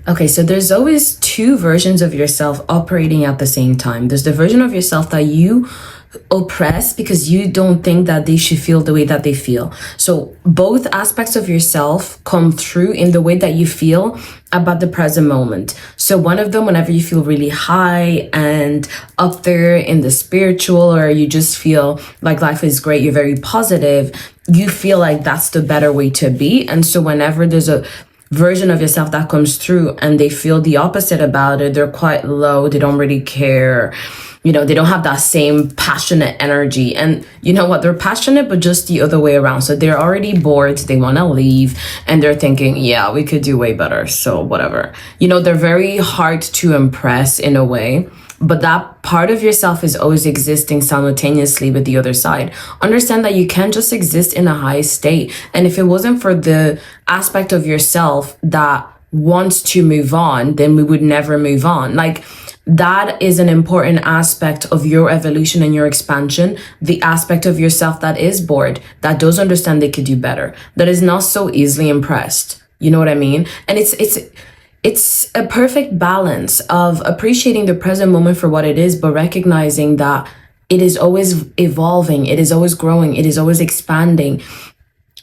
Okay, so there's always two versions of yourself operating at the same time. There's the version of yourself that you oppress because you don't think that they should feel the way that they feel. So both aspects of yourself come through in the way that you feel about the present moment. So one of them, whenever you feel really high and up there in the spiritual, or you just feel like life is great, you're very positive, you feel like that's the better way to be. And so whenever there's a version of yourself that comes through and they feel the opposite about it, they're quite low, they don't really care, they don't have that same passionate energy. And you know what, they're passionate but just the other way around. So they're already bored, they want to leave, and they're thinking, yeah, we could do way better, so whatever. They're very hard to impress in a way, but that part of yourself is always existing simultaneously with the other side. Understand that you can't just exist in a high state. And if it wasn't for the aspect of yourself that wants to move on, then we would never move on. Like, that is an important aspect of your evolution and your expansion. The aspect of yourself that is bored, that does understand they could do better, that is not so easily impressed. You know what I mean? And it's a perfect balance of appreciating the present moment for what it is, but recognizing that it is always evolving, it is always growing, it is always expanding.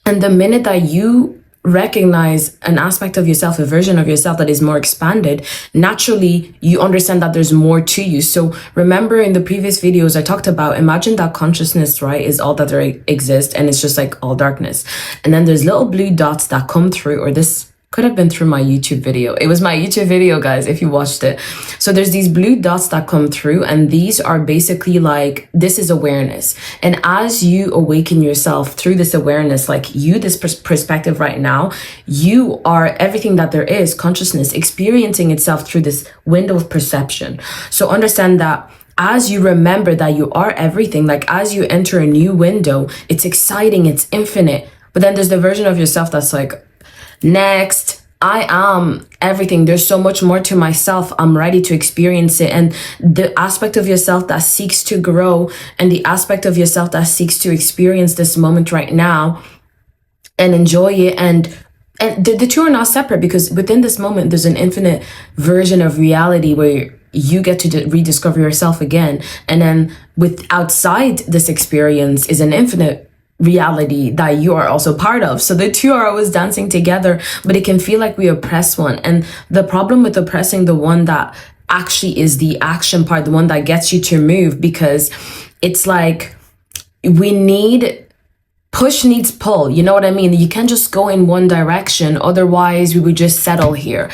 And the minute that you recognize an aspect of yourself, a version of yourself that is more expanded, naturally you understand that there's more to you. So remember, in the previous videos I talked about, imagine that consciousness, right, is all that there exists, and it's just like all darkness. And then there's little blue dots that come through, or this could have been through my YouTube video. It was my YouTube video, guys, if you watched it. So there's these blue dots that come through, and these are basically like, this is awareness. And as you awaken yourself through this awareness, like you, this perspective right now, you are everything that there is, consciousness experiencing itself through this window of perception. So understand that as you remember that you are everything, like as you enter a new window, it's exciting, it's infinite. But then there's the version of yourself that's like, next, I am everything. There's so much more to myself. I'm ready to experience it. And the aspect of yourself that seeks to grow, and the aspect of yourself that seeks to experience this moment right now and enjoy it. And the two are not separate, because within this moment, there's an infinite version of reality where you get to rediscover yourself again. And then outside this experience is an infinite reality that you are also part of. So the two are always dancing together, but it can feel like we oppress one. And the problem with oppressing the one that actually is the action part, the one that gets you to move, because it's like push needs pull. You know what I mean? You can't just go in one direction. Otherwise we would just settle here.